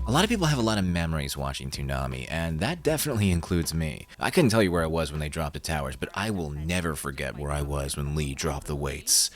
A lot of people have a lot of memories watching Toonami, and that definitely includes me. I couldn't tell you where I was when they dropped the towers, but I will never forget where I was when Lee dropped the weights.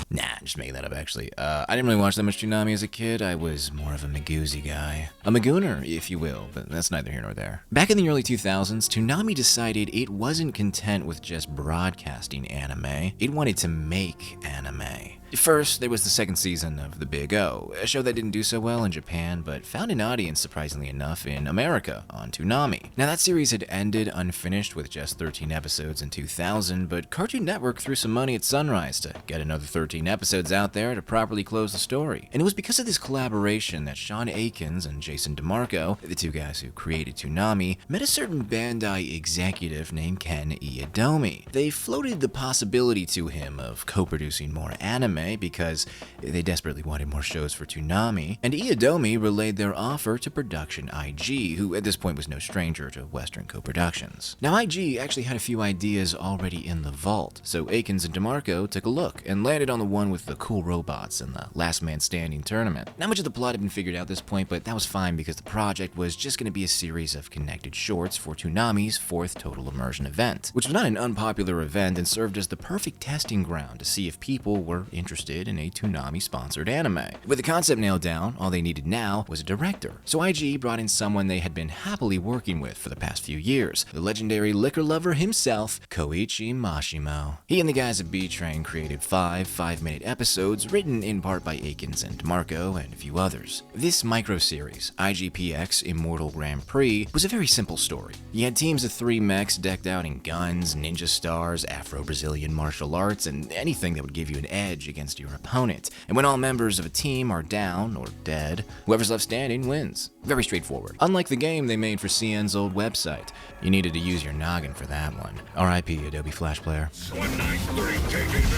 Nah, I'm just making that up actually. I didn't really watch that much Toonami as a kid. I was more of a Magoozy guy. A Magooner, if you will, but that's neither here nor there. Back in the early 2000s, Toonami decided it wasn't content with just broadcasting anime. It wanted to make anime. First, there was the second season of The Big O, a show that didn't do so well in Japan, but found an audience, surprisingly enough, in America on Toonami. Now, that series had ended unfinished with just 13 episodes in 2000, but Cartoon Network threw some money at Sunrise to get another 13 episodes out there to properly close the story. And it was because of this collaboration that Sean Akins and Jason DeMarco, the two guys who created Toonami, met a certain Bandai executive named Ken Iyadomi. They floated the possibility to him of co-producing more anime, because they desperately wanted more shows for Toonami, and Iyadomi relayed their offer to production IG, who at this point was no stranger to Western co-productions. Now, IG actually had a few ideas already in the vault, so Akins and DeMarco took a look and landed on the one with the cool robots and the last man standing tournament. Not much of the plot had been figured out at this point, but that was fine because the project was just going to be a series of connected shorts for Toonami's 4th Total Immersion event, which was not an unpopular event and served as the perfect testing ground to see if people were interested in a Toonami-sponsored anime. With the concept nailed down, all they needed now was a director. So IG brought in someone they had been happily working with for the past few years, the legendary liquor lover himself, Koichi Mashimo. He and the guys at B-Train created 5-minute episodes written in part by Akins and DeMarco and a few others. This microseries, IGPX Immortal Grand Prix, was a very simple story. You had teams of 3 mechs decked out in guns, ninja stars, Afro-Brazilian martial arts, and anything that would give you an edge against your opponent. And when all members of a team are down or dead, whoever's left standing wins. Very straightforward. Unlike the game they made for CN's old website. You needed to use your noggin for that one. R.I.P. Adobe Flash Player. 193 KGB!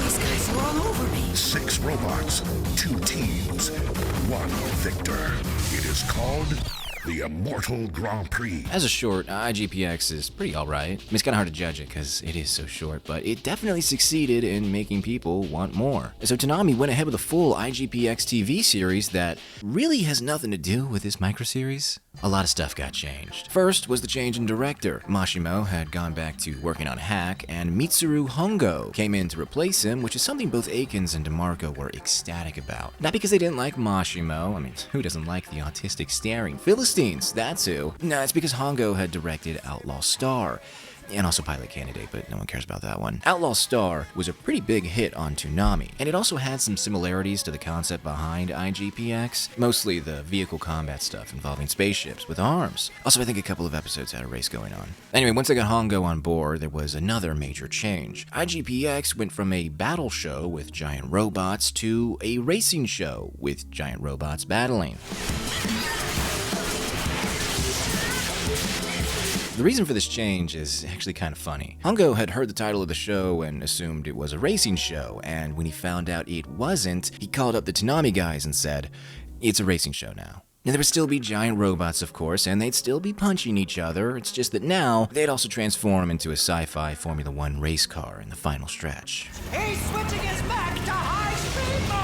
These guys are all over me. 6 robots, 2 teams, 1 victor. It is called the Immortal Grand Prix. As a short, IGPX is pretty alright. I mean, it's kinda hard to judge it because it is so short, but it definitely succeeded in making people want more. So Toonami went ahead with a full IGPX TV series that really has nothing to do with this microseries. A lot of stuff got changed. First was the change in director. Mashimo had gone back to working on Hack, and Mitsuru Hongo came in to replace him, which is something both Akins and DeMarco were ecstatic about. Not because they didn't like Mashimo, I mean, who doesn't like the autistic staring Philistines? That's who. No, it's because Hongo had directed Outlaw Star, and also Pilot Candidate, but no one cares about that one. Outlaw Star was a pretty big hit on Toonami, and it also had some similarities to the concept behind IGPX, mostly the vehicle combat stuff involving spaceships with arms. Also, I think a couple of episodes had a race going on. Anyway, once they got Hongo on board, there was another major change. IGPX went from a battle show with giant robots to a racing show with giant robots battling. The reason for this change is actually kind of funny. Hongo had heard the title of the show and assumed it was a racing show, and when he found out it wasn't, he called up the Toonami guys and said, "It's a racing show now." Now, there would still be giant robots, of course, and they'd still be punching each other. It's just that now, they'd also transform into a sci-fi Formula One race car in the final stretch. He's switching his back to high-speed mode!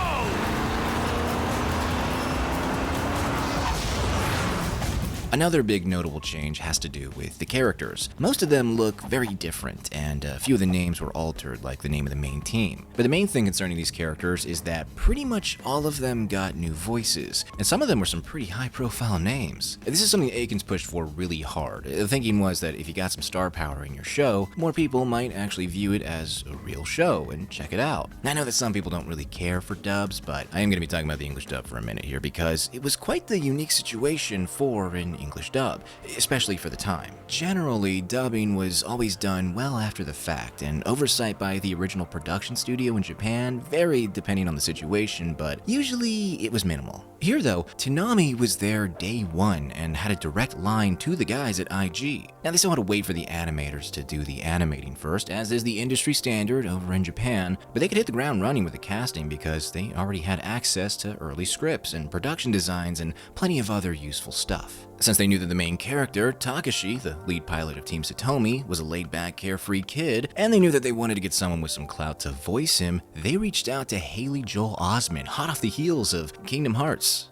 Another big notable change has to do with the characters. Most of them look very different, and a few of the names were altered, like the name of the main team. But the main thing concerning these characters is that pretty much all of them got new voices, and some of them were some pretty high-profile names. This is something Akins pushed for really hard. The thinking was that if you got some star power in your show, more people might actually view it as a real show and check it out. I know that some people don't really care for dubs, but I am going to be talking about the English dub for a minute here because it was quite the unique situation for an English dub, especially for the time. Generally, dubbing was always done well after the fact, and oversight by the original production studio in Japan varied depending on the situation, but usually it was minimal. Here though, Toonami was there day one and had a direct line to the guys at IG. Now they still had to wait for the animators to do the animating first, as is the industry standard over in Japan, but they could hit the ground running with the casting because they already had access to early scripts and production designs and plenty of other useful stuff. Since they knew that the main character, Takashi, the lead pilot of Team Satomi, was a laid-back, carefree kid, and they knew that they wanted to get someone with some clout to voice him, they reached out to Haley Joel Osment, hot off the heels of Kingdom Hearts.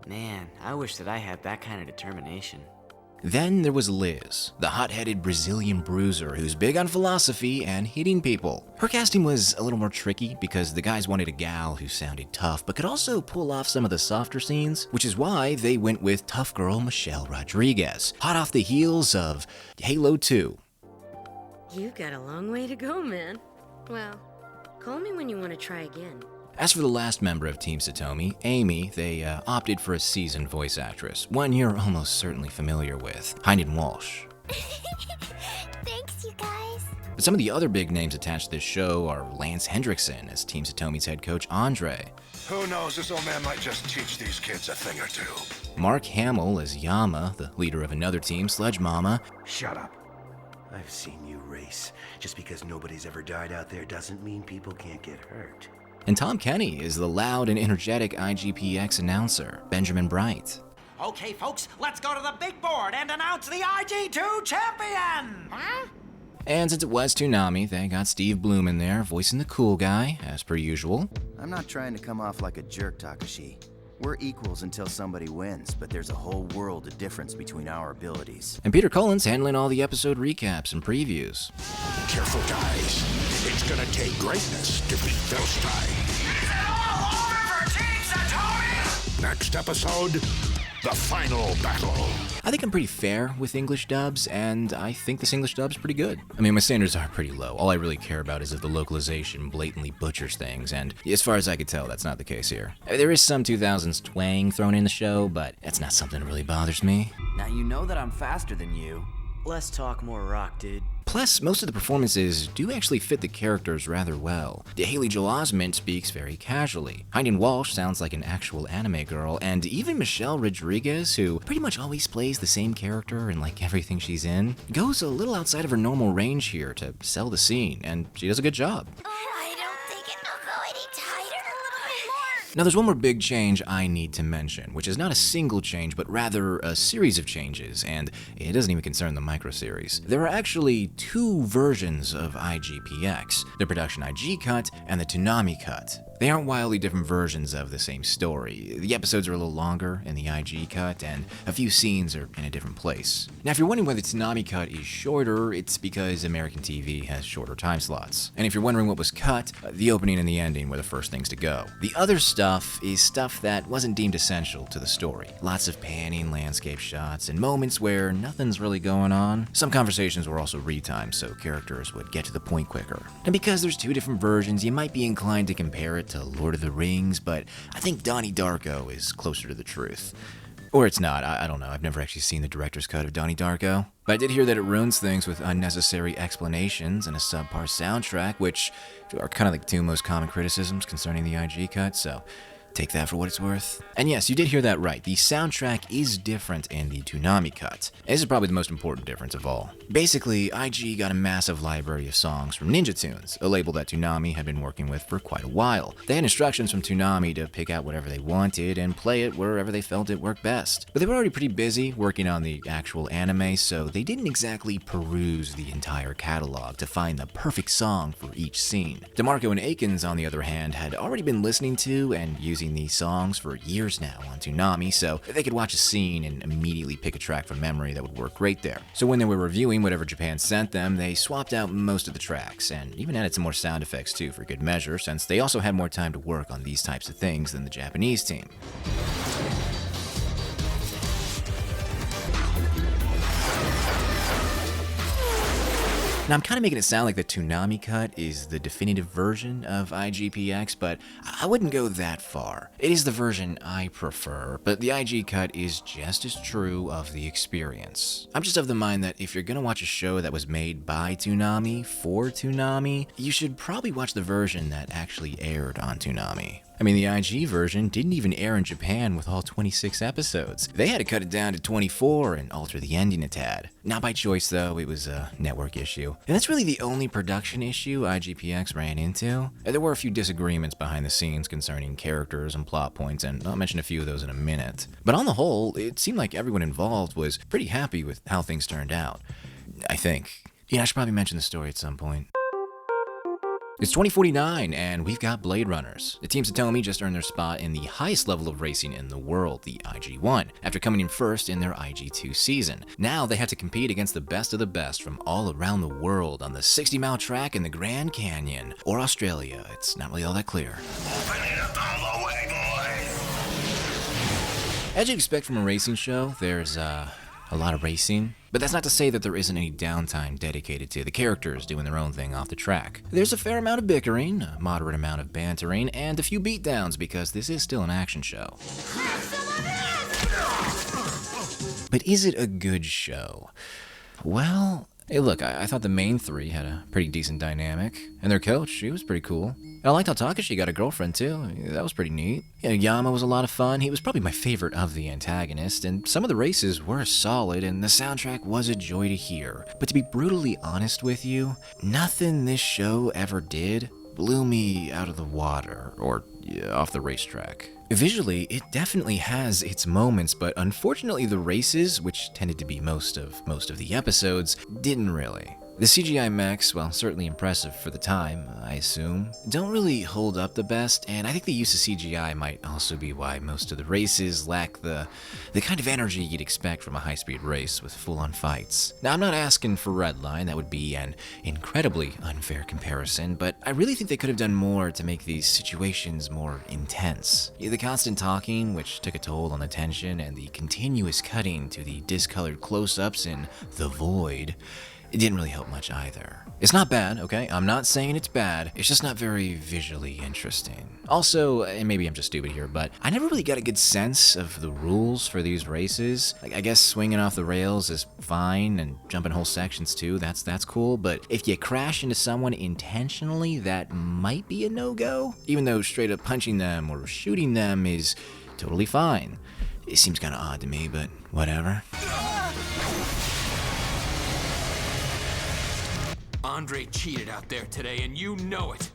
Man, I wish that I had that kind of determination. Then there was Liz, the hot-headed Brazilian bruiser who's big on philosophy and hitting people. Her casting was a little more tricky because the guys wanted a gal who sounded tough but could also pull off some of the softer scenes, which is why they went with tough girl Michelle Rodriguez, hot off the heels of Halo 2. You've got a long way to go, man. Well, call me when you want to try again. As for the last member of Team Satomi, Amy, they opted for a seasoned voice actress, one you're almost certainly familiar with, Hynden Walsh. Thanks, you guys. But some of the other big names attached to this show are Lance Hendrickson as Team Satomi's head coach Andre, Who knows, this old man might just teach these kids a thing or two. Mark Hamill as Yama, the leader of another team, Sledge Mama, Shut up. I've seen you race. Just because nobody's ever died out there doesn't mean people can't get hurt. and Tom Kenny is the loud and energetic IGPX announcer, Benjamin Bright. Okay, folks, let's go to the big board and announce the IG2 champion! Huh? And since it was Toonami, they got Steve Bloom in there, voicing the cool guy, as per usual. I'm not trying to come off like a jerk, Takashi. We're equals until somebody wins, but there's a whole world of difference between our abilities. And Peter Cullen's handling all the episode recaps and previews. Careful, guys. It's gonna take greatness to beat those guys. Is it all over for Team Satomi? Next episode, the final battle. I think I'm pretty fair with English dubs, and I think this English dub's pretty good. I mean, my standards are pretty low. All I really care about is if the localization blatantly butchers things, and as far as I could tell, that's not the case here. There is some 2000s twang thrown in the show, but that's not something that really bothers me. Now you know that I'm faster than you. Less talk, more rock, dude. Plus, most of the performances do actually fit the characters rather well. Haley Joel Osment speaks very casually. Hynden Walsh sounds like an actual anime girl, and even Michelle Rodriguez, who pretty much always plays the same character in like everything she's in, goes a little outside of her normal range here to sell the scene, and she does a good job. I don't think it'll go any tighter. A little bit more. Now there's one more big change I need to mention, which is not a single change, but rather a series of changes, and it doesn't even concern the microseries. There are actually two versions of IGPX, the production IG cut and the Toonami cut. They aren't wildly different versions of the same story. The episodes are a little longer in the IG cut, and a few scenes are in a different place. Now, if you're wondering why the Toonami cut is shorter, it's because American TV has shorter time slots. And if you're wondering what was cut, the opening and the ending were the first things to go. The other stuff is stuff that wasn't deemed essential to the story. Lots of panning landscape shots and moments where nothing's really going on. Some conversations were also retimed, so characters would get to the point quicker. And because there's two different versions, you might be inclined to compare it to Lord of the Rings, but I think Donnie Darko is closer to the truth. Or it's not, I don't know, I've never actually seen the director's cut of Donnie Darko. But I did hear that it ruins things with unnecessary explanations and a subpar soundtrack, which are kind of like the two most common criticisms concerning the IG cut, so take that for what it's worth. And yes, you did hear that right. The soundtrack is different in the Toonami cut. This is probably the most important difference of all. Basically, IG got a massive library of songs from Ninja Tunes, a label that Toonami had been working with for quite a while. They had instructions from Toonami to pick out whatever they wanted and play it wherever they felt it worked best. But they were already pretty busy working on the actual anime, so they didn't exactly peruse the entire catalog to find the perfect song for each scene. DeMarco and Akins, on the other hand, had already been listening to and using these songs for years now on Toonami, so they could watch a scene and immediately pick a track from memory that would work great there. So when they were reviewing whatever Japan sent them, they swapped out most of the tracks, and even added some more sound effects too for good measure, since they also had more time to work on these types of things than the Japanese team. Now, I'm kind of making it sound like the Toonami cut is the definitive version of IGPX, but I wouldn't go that far. It is the version I prefer, but the IG cut is just as true of the experience. I'm just of the mind that if you're gonna watch a show that was made by Toonami for Toonami, you should probably watch the version that actually aired on Toonami. I mean, the IG version didn't even air in Japan with all 26 episodes. They had to cut it down to 24 and alter the ending a tad. Not by choice, though, it was a network issue. And that's really the only production issue IGPX ran into. There were a few disagreements behind the scenes concerning characters and plot points, and I'll mention a few of those in a minute. But on the whole, it seemed like everyone involved was pretty happy with how things turned out. I think. Yeah, I should probably mention the story at some point. It's 2049, and we've got Blade Runners. The team Toonami just earned their spot in the highest level of racing in the world, the IG-1, after coming in first in their IG-2 season. Now they have to compete against the best of the best from all around the world on the 60-mile track in the Grand Canyon, or Australia. It's not really all that clear. As you'd expect from a racing show, there's a lot of racing, but that's not to say that there isn't any downtime dedicated to the characters doing their own thing off the track. There's a fair amount of bickering, a moderate amount of bantering, and a few beatdowns because this is still an action show. But is it a good show? Well, hey look, I thought the main three had a pretty decent dynamic, and their coach, she was pretty cool. And I liked how Takashi got a girlfriend too, that was pretty neat. Yama was a lot of fun, he was probably my favorite of the antagonists, and some of the races were solid, and the soundtrack was a joy to hear. But to be brutally honest with you, nothing this show ever did blew me out of the water, or off the racetrack. Visually, it definitely has its moments, but unfortunately the races, which tended to be most of the episodes, didn't really. The CGI mechs, while certainly impressive for the time, I assume, don't really hold up the best, and I think the use of CGI might also be why most of the races lack the kind of energy you'd expect from a high-speed race with full-on fights. Now, I'm not asking for Redline, that would be an incredibly unfair comparison, but I really think they could have done more to make these situations more intense. The constant talking, which took a toll on the tension, and the continuous cutting to the discolored close-ups in The Void, it didn't really help much either. It's not bad, okay? I'm not saying it's bad, it's just not very visually interesting. Also, and maybe I'm just stupid here, but I never really got a good sense of the rules for these races. Like, I guess swinging off the rails is fine, and jumping whole sections too, that's cool, but if you crash into someone intentionally, that might be a no-go, even though straight up punching them or shooting them is totally fine. It seems kinda odd to me, but whatever. Andre cheated out there today, and you know it.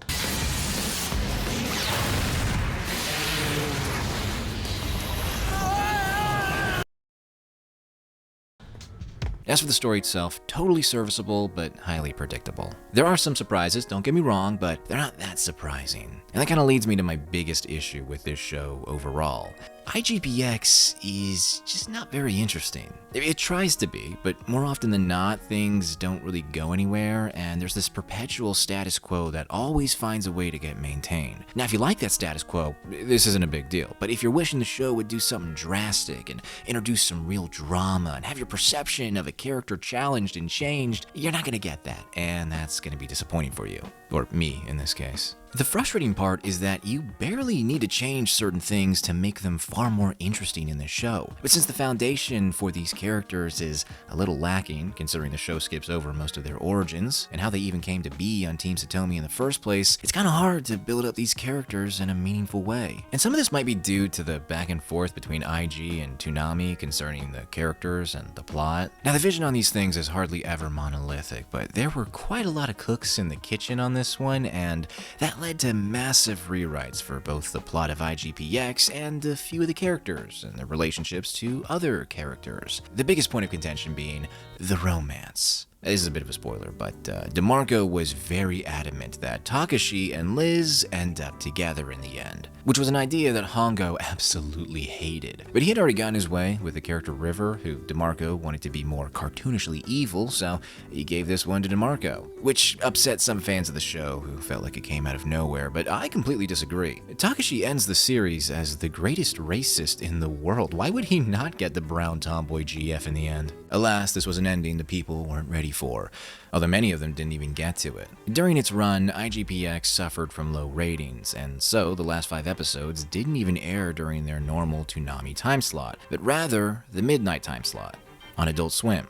As for the story itself, totally serviceable, but highly predictable. There are some surprises, don't get me wrong, but they're not that surprising. And that kind of leads me to my biggest issue with this show overall. IGPX is just not very interesting. It tries to be, but more often than not, things don't really go anywhere, and there's this perpetual status quo that always finds a way to get maintained. Now, if you like that status quo, this isn't a big deal, but if you're wishing the show would do something drastic and introduce some real drama and have your perception of a character challenged and changed, you're not gonna get that, and that's gonna be disappointing for you. Or me, in this case. The frustrating part is that you barely need to change certain things to make them far more interesting in the show. But since the foundation for these characters is a little lacking, considering the show skips over most of their origins, and how they even came to be on Team Satomi in the first place, it's kinda hard to build up these characters in a meaningful way. And some of this might be due to the back and forth between IG and Toonami concerning the characters and the plot. Now, the vision on these things is hardly ever monolithic, but there were quite a lot of cooks in the kitchen on this one, and that led to massive rewrites for both the plot of IGPX and a few of the characters and their relationships to other characters. The biggest point of contention being the romance. This is a bit of a spoiler, but DeMarco was very adamant that Takashi and Liz end up together in the end, which was an idea that Hongo absolutely hated. But he had already gotten his way with the character River, who DeMarco wanted to be more cartoonishly evil, so he gave this one to DeMarco, which upset some fans of the show who felt like it came out of nowhere, but I completely disagree. Takashi ends the series as the greatest racist in the world. Why would he not get the brown tomboy GF in the end? Alas, this was an ending the people weren't ready for, although many of them didn't even get to it. During its run, IGPX suffered from low ratings, and so the last 5 episodes didn't even air during their normal Toonami time slot, but rather the midnight time slot on Adult Swim,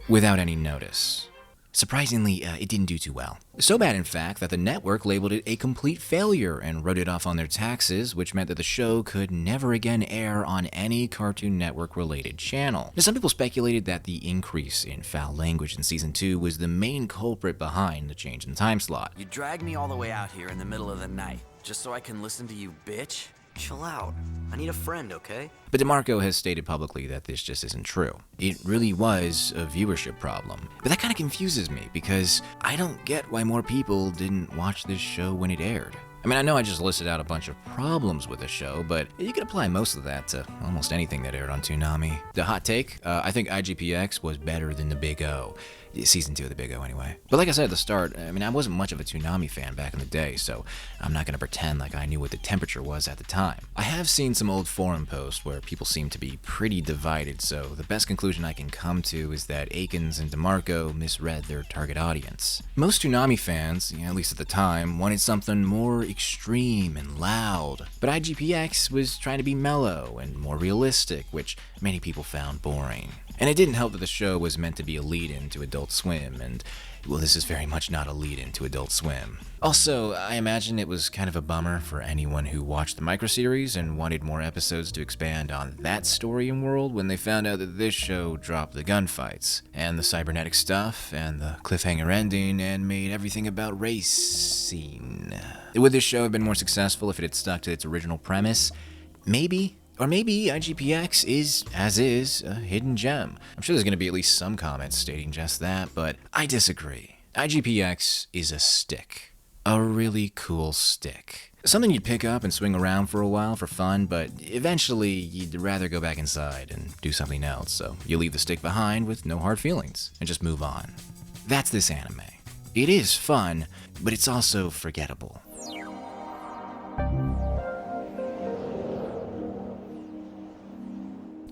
without any notice. Surprisingly, it didn't do too well. So bad, in fact, that the network labeled it a complete failure and wrote it off on their taxes, which meant that the show could never again air on any Cartoon Network-related channel. Now, some people speculated that the increase in foul language in Season 2 was the main culprit behind the change in time slot. You dragged me all the way out here in the middle of the night, just so I can listen to you, bitch? Chill out. I need a friend, okay? But DeMarco has stated publicly that this just isn't true. It really was a viewership problem. But that kind of confuses me, because I don't get why more people didn't watch this show when it aired. I mean, I know I just listed out a bunch of problems with the show, but you could apply most of that to almost anything that aired on Toonami. The hot take, I think IGPX was better than the Big O. Season 2 of the Big O, anyway. But like I said at the start, I mean, I wasn't much of a Toonami fan back in the day, so I'm not going to pretend like I knew what the temperature was at the time. I have seen some old forum posts where people seem to be pretty divided, so the best conclusion I can come to is that Akins and DeMarco misread their target audience. Most Toonami fans, at least at the time, wanted something more extreme and loud, but IGPX was trying to be mellow and more realistic, which many people found boring. And it didn't help that the show was meant to be a lead-in to Adult Swim, and, well, this is very much not a lead-in to Adult Swim. Also, I imagine it was kind of a bummer for anyone who watched the microseries and wanted more episodes to expand on that story and world when they found out that this show dropped the gunfights, and the cybernetic stuff, and the cliffhanger ending, and made everything about racing. Would this show have been more successful if it had stuck to its original premise? Maybe. Or maybe IGPX is, as is, a hidden gem. I'm sure there's going to be at least some comments stating just that, but I disagree. IGPX is a stick. A really cool stick. Something you'd pick up and swing around for a while for fun, but eventually you'd rather go back inside and do something else, so you leave the stick behind with no hard feelings and just move on. That's this anime. It is fun, but it's also forgettable.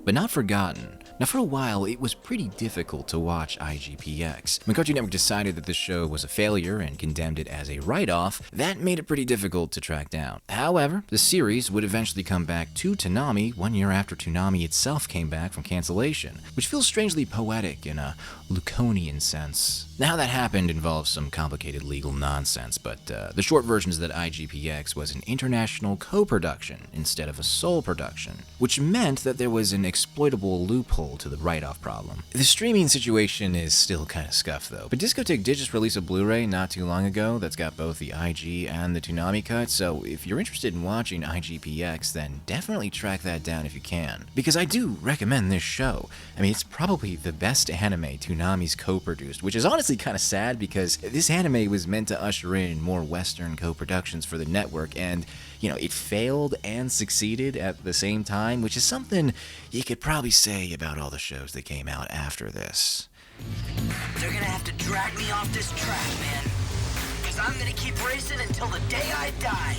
But not forgotten. Now, for a while, it was pretty difficult to watch IGPX. When Cartoon Network decided that the show was a failure and condemned it as a write-off, that made it pretty difficult to track down. However, the series would eventually come back to Toonami 1 year after Toonami itself came back from cancellation, which feels strangely poetic in a Laconian sense. Now, how that happened involves some complicated legal nonsense, but the short version is that IGPX was an international co-production instead of a sole production, which meant that there was an exploitable loophole to the write-off problem. The streaming situation is still kind of scuffed though, but Discotek did just release a Blu-ray not too long ago that's got both the IG and the Toonami cut, so if you're interested in watching IGPX, then definitely track that down if you can. Because I do recommend this show. I mean, it's probably the best anime Toonami's co-produced, which is honestly kind of sad because this anime was meant to usher in more Western co-productions for the network, and it failed and succeeded at the same time, which is something you could probably say about all the shows that came out after this. They're gonna have to drag me off this track, man. Because I'm gonna keep racing until the day I die.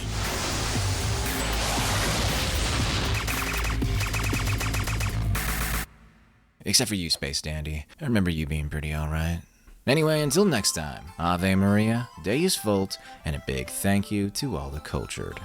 Except for you, Space Dandy. I remember you being pretty alright. Anyway, until next time, Ave Maria, Deus Vult, and a big thank you to all the cultured.